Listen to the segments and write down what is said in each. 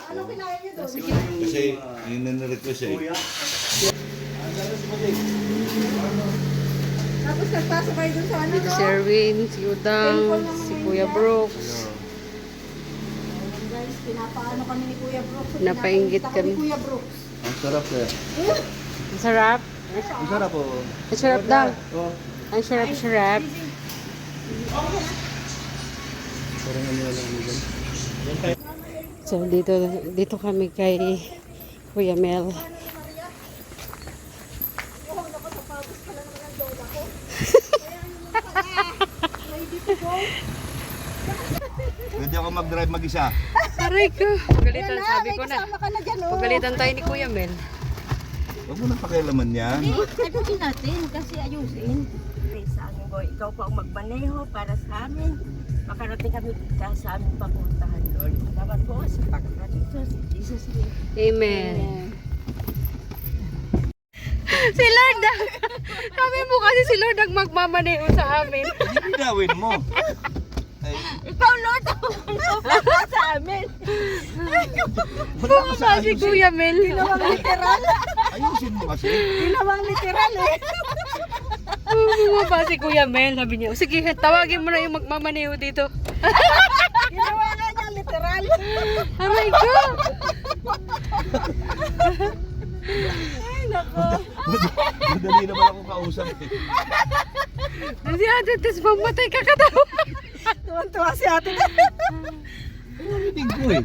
Ano kinain niyo doon? Kasi yun na na-request eh. Tapos nagpasok kayo doon sa ano, Dito no? si Erwin, si Udang, si Kuya Brooks. Guys, pinapaano kami ni Kuya Brooks. Napainggit Pinapainggit kami. Ni Kuya Brooks. Ang sarap eh. Ang sarap. Ang sarap po. Ang sarap daw. Oh. Ang sarap. Parang ano lang yun. So dito kami kay Kuya Mel. Pwede ako mag-drive mag-isa. Aray ko. Pagalitan, Yan sabi may ko na. kasama ka na dyan, oh. Pagalitan tayo ni Kuya Mel. Huwag mo nang pakialaman yan. Ayusin natin kasi ayusin. Sa amin boy, ikaw pa ang magmaneho para sa amin. Makarating kami dito sa aming papuntahan, Lord. Salamat po sa pagkakarating si Jesus name. Amen. Si Lord ang, kami mo kasi si Lord ang magmamaneho sa amin. Ginawin mo. Ay, Ikaw, Lord, ang magpapunta sa amin. Bunga ba si Kuya Mel? Ginawang literal. ayusin mo kasi. Ginawang literal, eh. Bunga ba si Kuya Mel? Sabi niya, sige, tawagin mo na yung magmamaneho dito. Ginawa nga niya literal. Aray ko. Ay, nako. Madali naman ako kausap eh. Si Ate Tess, mamatay ka katawa. Tuwan-tuwa si ate. Narinig ko eh.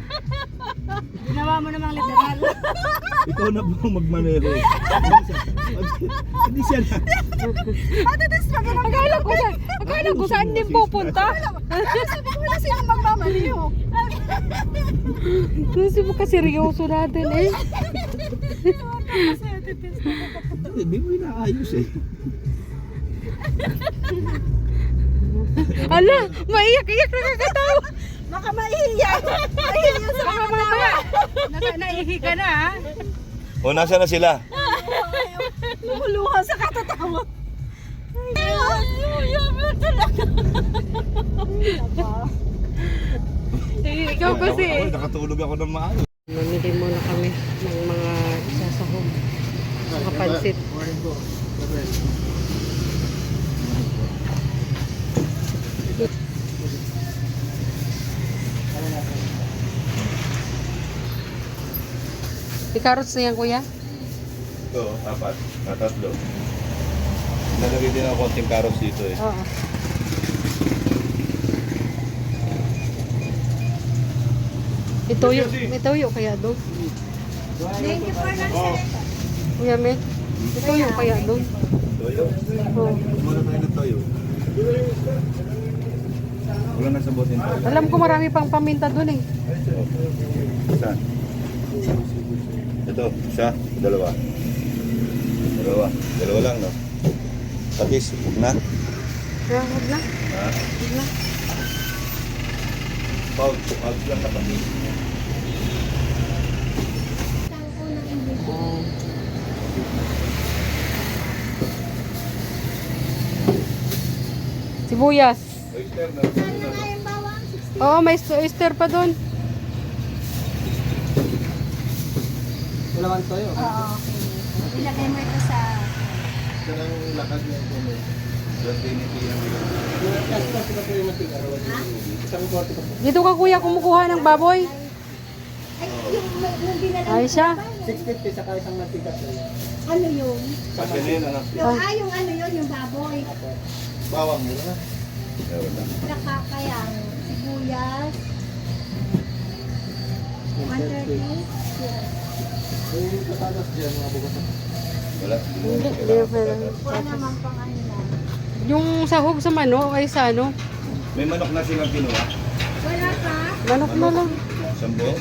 Ginawa mo namang literal. Ikaw na po magmaneho. Hindi siya na. Ate, tas pag ganun. Akala ko saan din pupunta. Sabi ko na sila magmamaliho. Kasi mo seryoso natin eh. Kasi ate, tas Hindi mo inaayos eh. Ala, maiyak-iyak na kakatawa. baka maihiya. Maihiya sa mga mama. Naihi ka na ha. O, nasa na sila? Lumuluha sa katatawa. Ikaw kasi. Nakatulog ako ng maayos. Mamili muna kami ng mga isasahog. Mga pansit. May carrots na yan, kuya? Ito, apat. Tatlo. Nalagay din ako konting carrots dito eh. Oo. May toyo kaya doon? Thank you for nang Kuya Mel, may toyo kaya doon? Toyo? Oo. Muna tayo ng toyo. Wala na sa botin toyo. Alam ko marami pang paminta doon eh. Saan? Ito, isa, dalawa. Dalawa lang, no? Patis, huwag na. Huwag na. Ha? Huwag na. Pag lang na patis. Sibuyas. Oyster na. Oo, may oyster pa doon. Wala man toyo. Oo. Ilagay mo ito sa... Ito lang lakad niya ito. Doon tiniti ang Dito ka kuya kumukuha ng baboy. Ay, yung dinala. Ay siya. 650 sa isang mantika. Ano yun? Kasi na yun, ano? Yung ano yun, yung baboy. Bawang mo na. Meron na. Nakakayang sibuyas. 130. Yung patatas dyan, mga bukas. Wala. Wala naman pang ano na. Yung sahog sa manok ay sa ano? May manok na silang kinuha. Wala pa? Manok na lang. Sambo.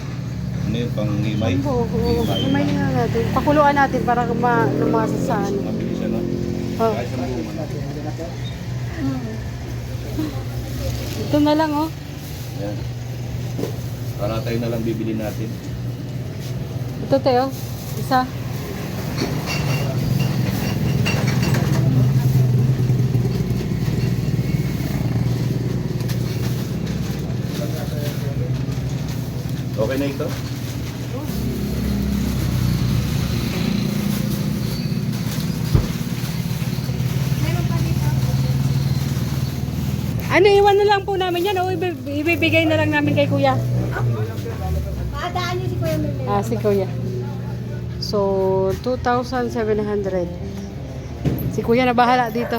Ano yung pang himay? Kumain na natin. Pakuluan natin para lumasa sa ano. Mabilis ano? Oh. Kahit sa mga manok. Ito na lang oh. Yan. Para tayo na lang bibili natin. Ito tayo. Isa. Okay na ito? Ano, iwan na lang po namin yan o ibibigay na lang namin kay kuya? Paadaan niyo si Kuya Mel. Ah, si kuya. So, 2,700. Si kuya na bahala dito.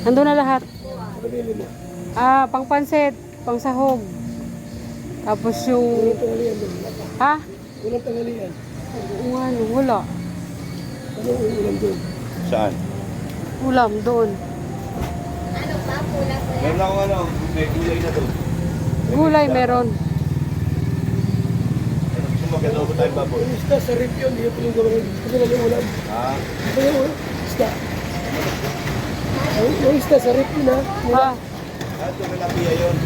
Nandun na lahat. Ah, pang pansit, pang sahog. Tapos yung... Ha? Walang tangalian. Ano, wala. Ano yung ulam doon? Saan? Ulam doon. Meron akong ano, may gulay na doon. Gulay meron. Gusto mo, kailangan tayo baboy. Yung isda sa rip yun, hindi yung gawin. Kasi lang yung ulam. Ha? Ito yung isda. Yung isda sa rip yun ha. Ha? Ah, tumalapia yun.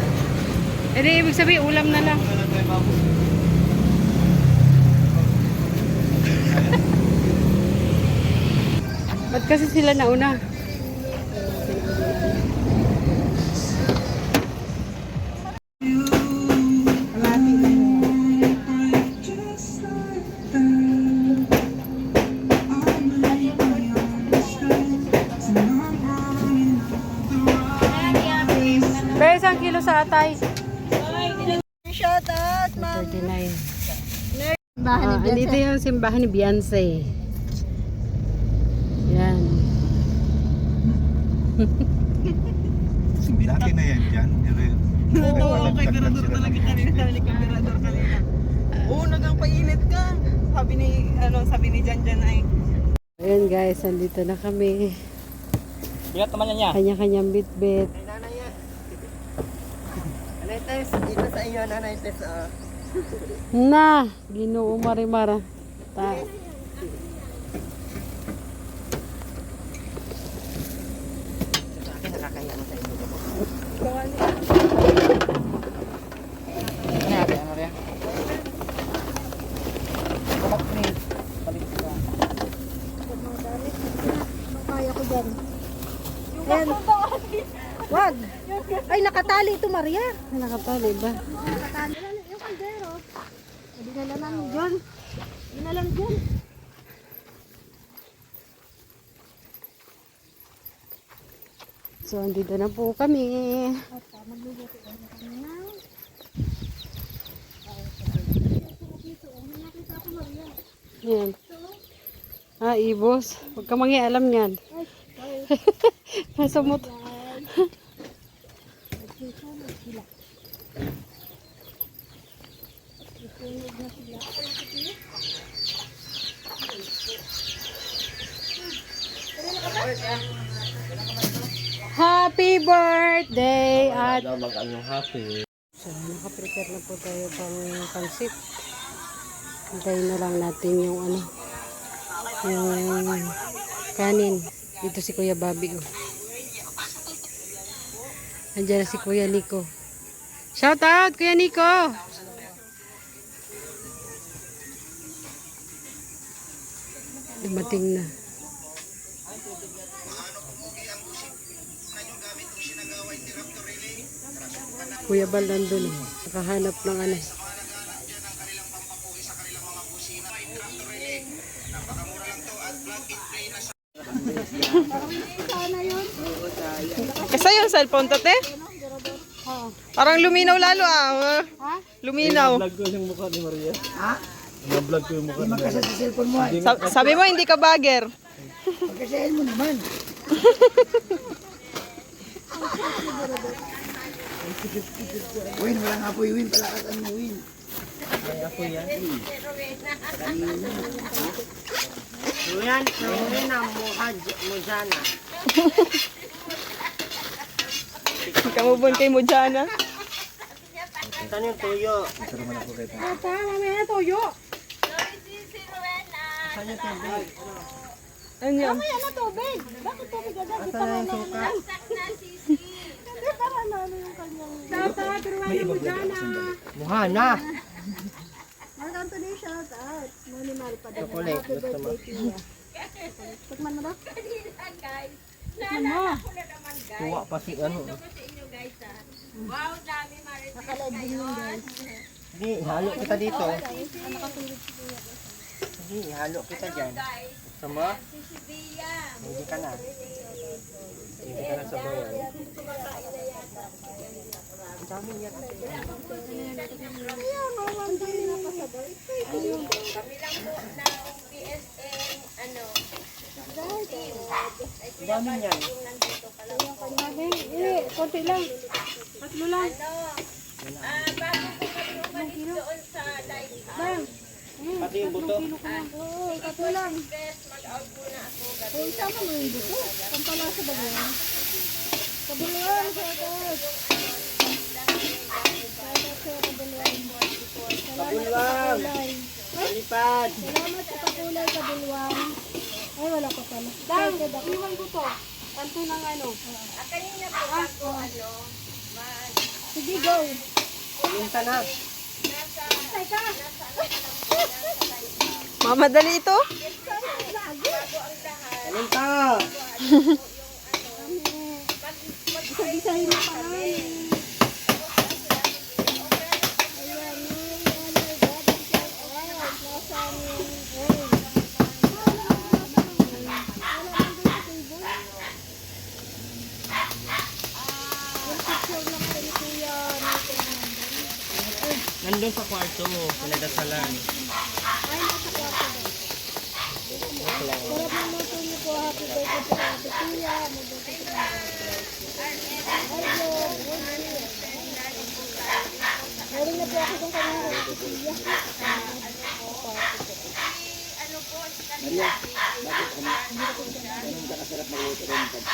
Eh, di, ibig sabihin, ulam na lang. Kailangan tayo baboy. Ba't kasi sila nauna? Pero isang kilo sa atay. Shout out, ma'am. 39. Bahan ni Beyonce. Andito yung simbahan ni Beyonce. Yan. Dati na yan dyan. Oo, kay Mirador talaga kanina. Ni Mirador kanina. Oo, nagpainit ka. Sabi ni Janjan ay. Ayan guys, andito na kami. Bigat naman niya. Kanya-kanyang bit-bit. Nanay Tess, dito sa iyo, Nanay Tess. Na, Ginoo Marimara. Ta. Kaya ko dyan. Ayan. Wag. Ay, nakatali ito, Maria. Nakatali ba? Nakatali. Yung kaldero. Dinala lang dyan. Dinala dyan. So, andito na po kami. Magluluto na kami na. Yan. Ah, ibos. Huwag ka mangialam yan. Nasa motor. Happy birthday at... So, nakaprepare na po tayo pang pansit. Hintayin na lang natin yung ano, yung kanin. Dito si Kuya Bobby. Oh. Nandiyan na si Kuya Nico. Shout out Kuya Nico! Dumating na. Kuya Bal nandun eh. Nakahanap ng ano. Kasi yung cellphone to, te? Parang luminaw lalo ah. Luminaw. Vlog ko yung mukha ni Maria. Ha? Vlog ko yung mukha ni Maria. Magkasa sa cellphone mo ay. Sabi mo hindi ka bagger. Magkasahin mo naman. Win, wala nga po yung win. Palakatan mo win. Kaya po yan. Yan, namuhin na mo dyan. Kamubon kay mo dyan ah. Saan yung tuyo? Papa, mamaya toyo. Ano yan? Mamaya na tubig. Bakit tubig agad? Di pa nga na. Hindi para na ano yung kanyang... Tata, turuan mo dyan ah. Mukha na. Mark Anthony, shout out. Monimal pa din. Chocolate, Happy gusto mo? birthday to you. Tikman mo ba? Tikman mo. Tuwa pa si ano. Nakalive din yun guys. Hindi, halo kita dito. Hindi, halo kita dyan. Sama? Hindi ka na. Hindi ka na sa bayan. Ang dami yan. Ang dami yan. Konti lang. Tatlo lang. Pati yung buto. Oo, tatlo lang. Oo, isama mo yung buto. Pampalasa ba yan? Kabuluan, sa atas. Kabulwang! Malipad! Salamat sa kakulay, kabuluan. Ay, wala ko pala. Dang, iwan ko to. Kanto ng ano. Kanina po Sige, go. Minta na. Mamadali ito? Minta! Isa-isahin mo pa nga. Nandun sa kwarto mo, pinadasalan. Sarap ng luto niyo po. Happy birthday po sa Ate Tia. Meron na po ako kung kanina kay Ate Tia.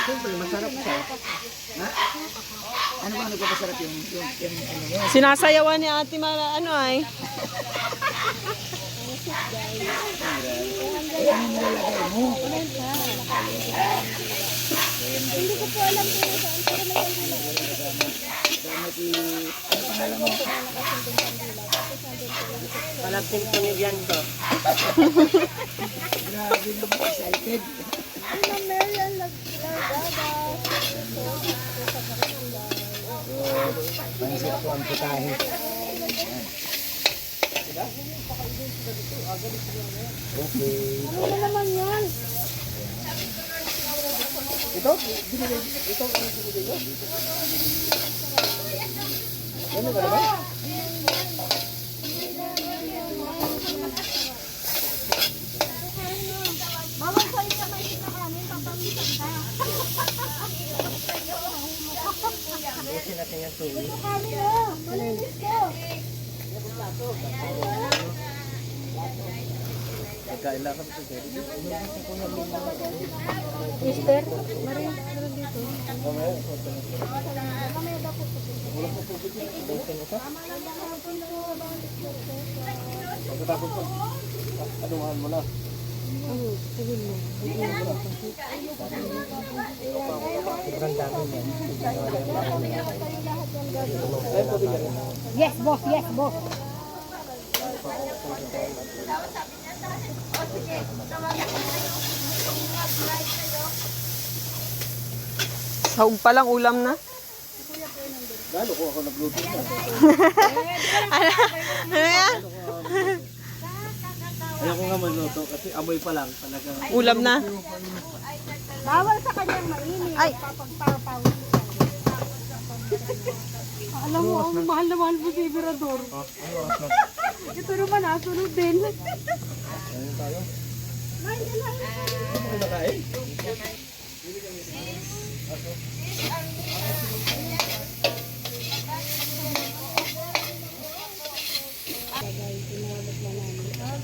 Siyempre, masarap siya. Ano ba nagpapasarap yung ano mo? Sinasayawan ni ate ano ay. Hindi ko po alam kung saan. Pero may kandila. Palapin ko ni Bianco. Grabe na po, excited. Ay, Ma'am Marian, Lagada. Pansip po ang putahe. Okay. Ano na naman yan? Bawal sa'yo ka may kinakanin, papamitan ka. Busin natin yung tubig. Ito kami na, malinis ko. Kailangan ko dito. Mister, marin dito. Pagkatapos ko, anuhan mo na. Sobrang dami yan. Yes, boss. Yes, boss. Sahog pa lang ulam na. Lalo ko ako nagluto na. Ano yan? Ayoko nga magluto kasi amoy pa lang talaga. Ulam na. Bawal sa kanyang mainit. Ay. Papagpapawin. Alam mo, ang mahal na mahal mo si Ibrador. Ito naman, sunod din. Ayun tayo. Ano mo nakain?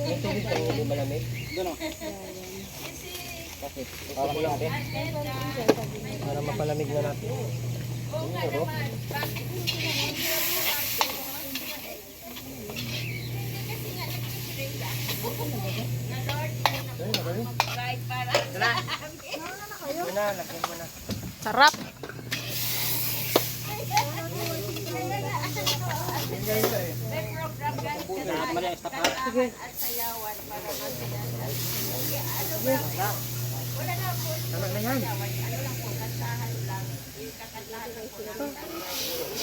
Yung tubig ko, hindi malamig. Doon o. Bakit? Para mo natin. Para mapalamig na natin. Siguro. Yun na, lagyan mo na. Sarap. Sarap mo na, stop ha. Sige. Tama na yan.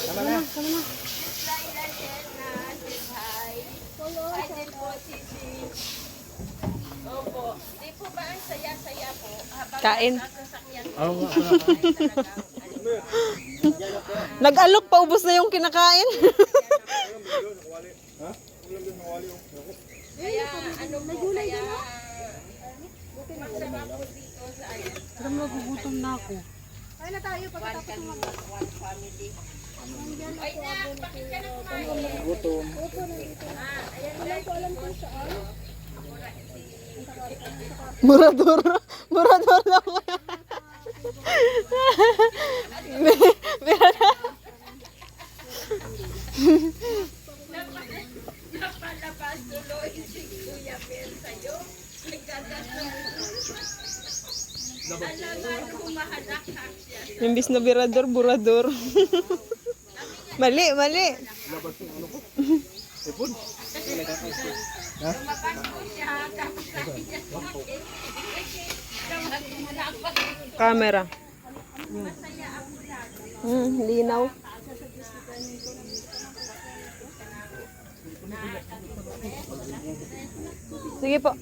Tama na. Kain. Oo nga, wala ka. Nag-alok, paubos na yung kinakain. Parang nagugutom na ako. Murador. Murador na ako. Imbis na birador, burador. Mali, mali. Camera. Linaw. Sige po.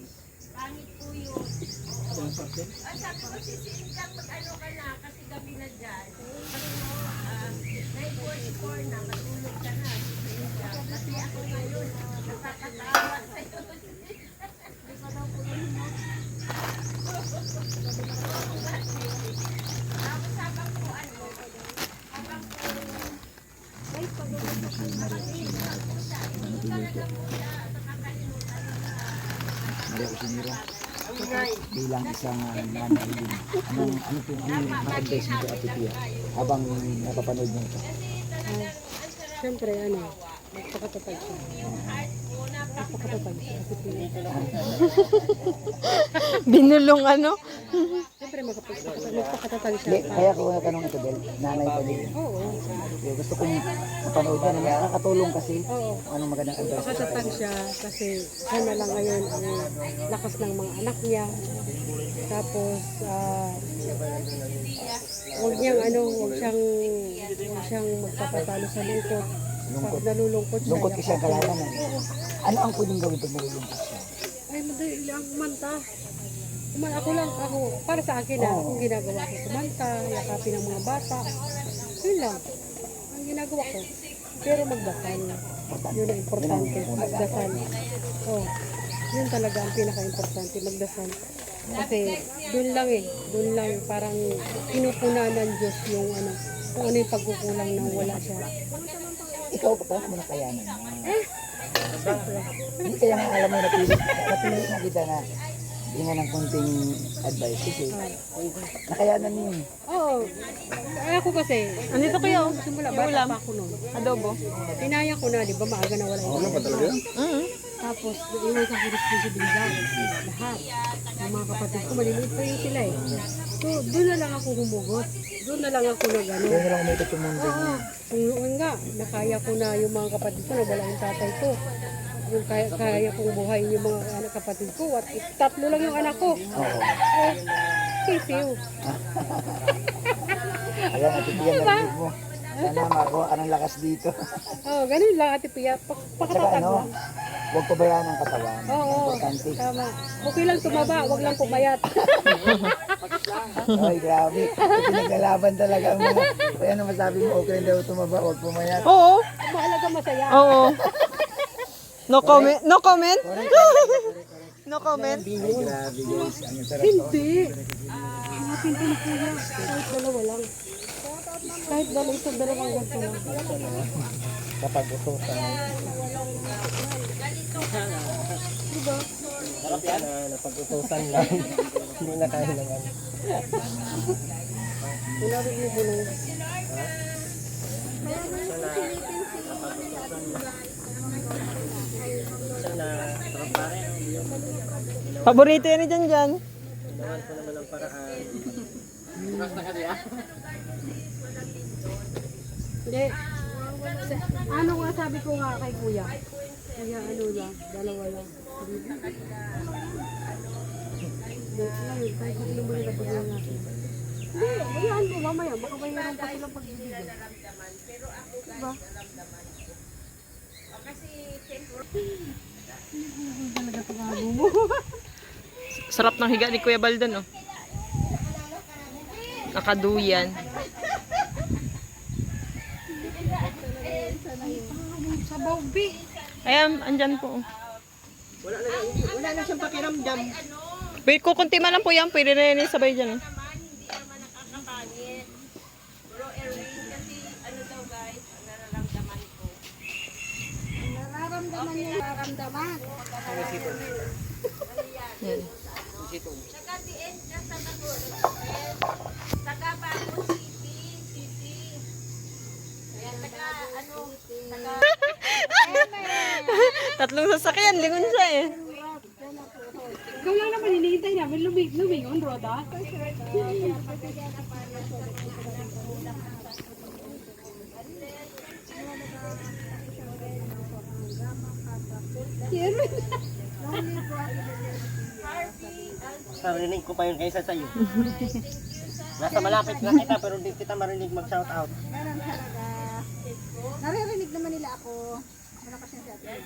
Maria Cusinero. Bilang isang nanay din. Ano po yung ma-advise mo kay Ate Pia habang napapanood mo ito? Siyempre, magpakatatag siya. Magpakatatag siya. Binulong ano? Siyempre, magpakatatag siya. Hindi, kaya ko natanong ito, Del. Nanay pa din. Oo. Gusto kong mapanood yan. Nakakatulong kasi. Oo. Anong magandang advice? Magpakatatag siya kasi sana lang ngayon ang lakas ng mga anak niya. Tapos, huwag siyang magpapatalo sa lungkot. Pag nalulungkot siya. Lungkot kasi ang kalaban. Ano ang pwedeng gawin pag nalulungkot siya? Ay, madali lang kumanta. Ako, para sa akin ang ginagawa ko, kumanta, yakapin ng mga bata. Yun lang, ang ginagawa ko. Pero magdasal. Yun ang importante, magdasal. Oh, yun talaga ang pinaka-importante, magdasal. Kasi doon lang parang pinupunan ng Diyos yung kung ano yung pagkukulang nang wala siya. Ikaw pa mo nakayanan mo. Hindi kaya nga alam mo napili na kita na hinga ng konting advice kasi nakayanan mo yun. Oo, ako kasi, Andito kayo. simula Yung bata ulam. pa ako noon. Adobo. Tinaya ko na, di ba, maaga na wala yung talaga? Tapos, iwan sa responsibilidad. Lahat. Ang mga kapatid ko, maliliit pa yun sila eh. So, doon na lang ako humugot. Doon na lang ako Kaya lang umikot yung mundo niya. Kung noon nga, nakaya ko na yung mga kapatid ko, wala yung tatay ko. Yung kaya kong buhayin yung mga anak kapatid ko. At tatlo lang yung anak ko. Oo. Kisiw. Ayan, Ate Pia, narinig mo. Sana makuha ka ng lakas dito. Ganun lang, Ate Pia. Tsaka Pakatatag lang. huwag pabayaan ang katawan. Oo, Importante. tama. Okay lang tumaba, wag lang pumayat. Ay, grabe. Pinaglalaban talaga ang mga. Kaya ano masabi mo, okay daw tumaba, huwag pumayat. Oo. Mahalaga masaya. Oo. No comment? No comment? No comment? Ay, grabe guys. Ang sarap. Hindi. Mga pinto na kuya. Kahit dalawa lang. Kahit dalawang ganito lang. Kapag utusan. Diba? Sarap yan, napag-utusan lang. Hindi na kaya naman. Tulawin mo bulong. Paborito yan ni Janjan. Ginawan ko naman ang paraan. Hindi. Ano nga sabi ko nga kay kuya? Kuya, lang, dalawa lang. Hindi, ngayon, kahit hindi mo nila pagyan natin. Hindi, hayaan mo mamaya, baka bayaran pa silang pagbibigay. Diba? Talaga ito mo. Sarap ng higa ni Kuya Baldan, oh. Nakaduyan. Sa Bobby. Ayan, andyan po. Oh. Wala na siyang pakiramdam. Wait, kukunti man lang po yan. Pwede na yan sabay dyan. Oh. Nararamdaman niya yung nararamdaman. Yan. Tatlong sasakyan, lingon siya eh. Ikaw lang naman hinihintay namin lumingon, Roda. Narinig ko pa yun kaysa sa'yo. Nasa malapit na kita pero hindi kita marinig mag-shout out. Meron talaga. Naririnig naman nila ako. Ano kasi sa atin?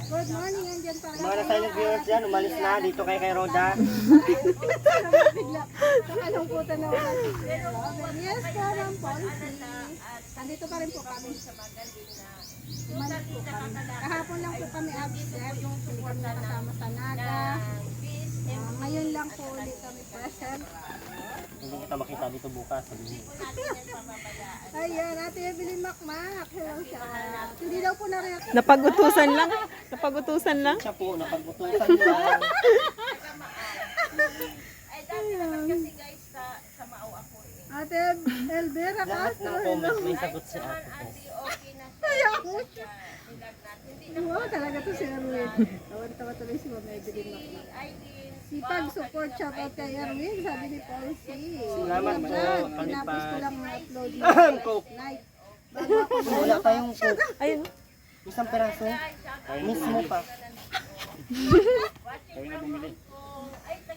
Good morning, andyan para. Mga na-silent viewers dyan, umalis na dito kay Roda. Bigla. Nakalungkutan na wala. Yes po, Ma'am Policy. Nandito pa rin po kami. Umalis po kami. Kahapon lang po kami absent. Hindi kami nakasama sa Naga. Ngayon lang po ulit kami present. Hindi kita makita dito bukas. Sabihin. Ayan, Ate Evelyn Makmak. Hello siya. Hindi daw po na-react. Napagutusan lang. Napagutusan lang. Siya po, napag-utusan lang. Ate Elvira Lahat Castro. ng comments may sagot si ate. Kaya ako siya. Wow, talaga to si Erwin. Tawa-tawa tuloy si Ma'am Evelyn Makmak. Sipag support shout out kay Erwin, sabi ni Paul C. Salamat po, Pinapos ko Kalipad. lang upload Coke. night. Bago ako Wala tayong coke. Ayun. Isang peraso. Mismo pa.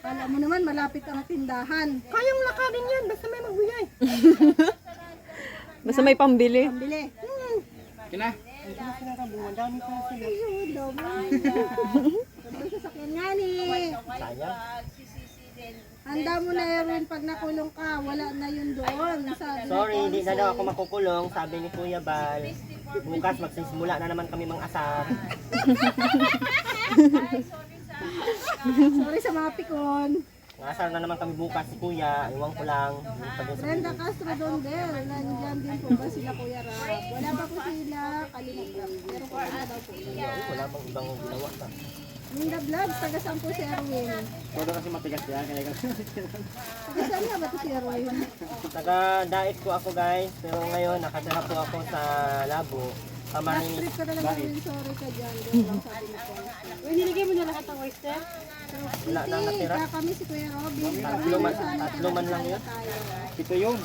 Kala mo naman malapit ang tindahan. Kayang lakarin yan, basta may magbigay. Basta may pambili. Pambili. Kina? Hindi na sinarabuhan, dami pa sila. Ayun, dami. Sabi sa sakyan nga ni. Sayang. Handa mo na Erwin pag nakulong ka, wala na yun doon. Sabi ni Sorry, Paul hindi C. na daw ako makukulong, sabi ni Kuya Bal. Bukas magsisimula na naman kami mga asar. Sorry sa mga pikon. Mga asar na naman kami bukas si Kuya, iwan ko lang. Brenda Castro Dondel, nandyan din po ba sila Kuya Rap? Wala pa po sila, kalimag pero kung ano daw po. Wala bang ibang ginawa pa. Minda Vlogs, taga saan po si Erwin? Todo kasi matigas yan. Kaya Taga saan nga ba to si Erwin? Taga-diet ko ako guys, pero ngayon nakatira po ako sa Labo. Last Kamarin, trip ka talaga Erwin, sorry ka dyan. Doon lang sabi ni Paul. Uy, niligay mo na lahat ng oyster? wala na natira. Kami si Kuya Robin. Tatlo man lang yun. ito yun.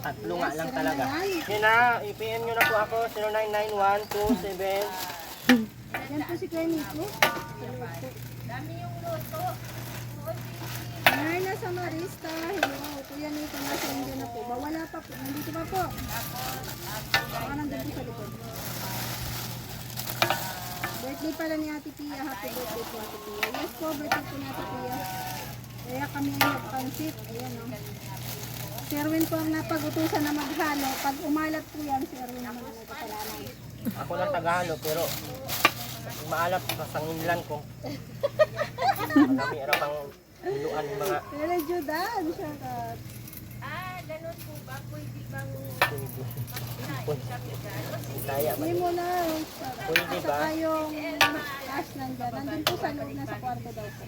Tatlo nga lang talaga. Yun na, i-PM nyo na po ako, 099127. Yan po si Kuya Nico. Narna Samarista, hello. Kuya Nico, nasa India na po. Wala pa po, nandito pa po. Baka nandito sa likod. Birthday pala ni Ate Pia. Happy birthday po Ate Pia. Yes po, birthday po ni Ate Pia. Kaya kami ay nagpansit. Ayan o. Si Erwin po ang napagutusan na maghalo. Pag umalat po yan, si Erwin naman ang nagkakalaman. Ako lang tagahalo, pero maalap sa sanginlan ko. Marami raw pang hiluan yung mga Pero Judan, shout out. Bisaya. Hindi mo na. Pwede ba? Saka yung cash nandyan. Nandun po sa loob na sa kwarto daw po.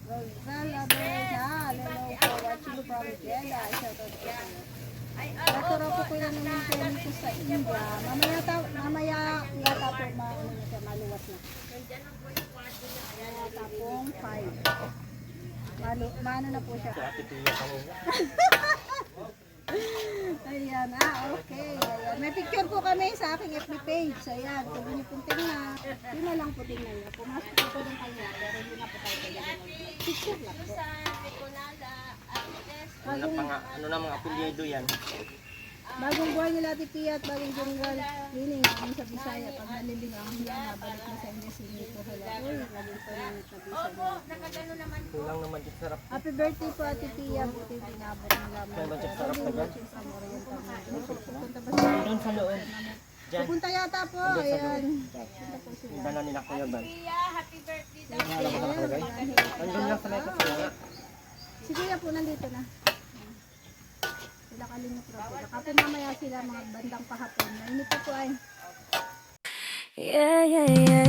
Rosala Berda, hello po. Watching from Jeddah. Shout out po. Ito raw po kuya naman po nito sa India. Mamaya yata po maluwas na. Yata pong 5. Maano na po siya. Ate Pia kanina. Ayan, okay. Ayan. May picture po kami sa aking FB page. Ayan, kung hindi pong tingnan, yun na lang po tingnan nyo. Pumasok po din kayo, pero hindi na po tayo kaya. Picture lang po. Ano na mga apelyido yan? Bagong buhay nila Ate Pia at bagong general cleaning ang sa Bisaya. Pag nalibing ang hiya, nabalik na sa inyo sinito hala. Uy, laging pa ng Bisaya. Kulang naman dito sarap. Happy birthday po Ate Pia. Buti pinabot ng lamang. Kaya ba sarap na gan? Pupunta ba sila? Doon sa loob. Diyan. Pupunta yata po. Ayan. Yung dala nila Kuya Bal. Alam mo ka nakalagay? Andun lang sa may kasama. Si Kuya po nandito na. Sila kalimot raw po. Kapag mamaya sila mga bandang pahapon. Mainit pa po ay. Yeah, yeah, yeah.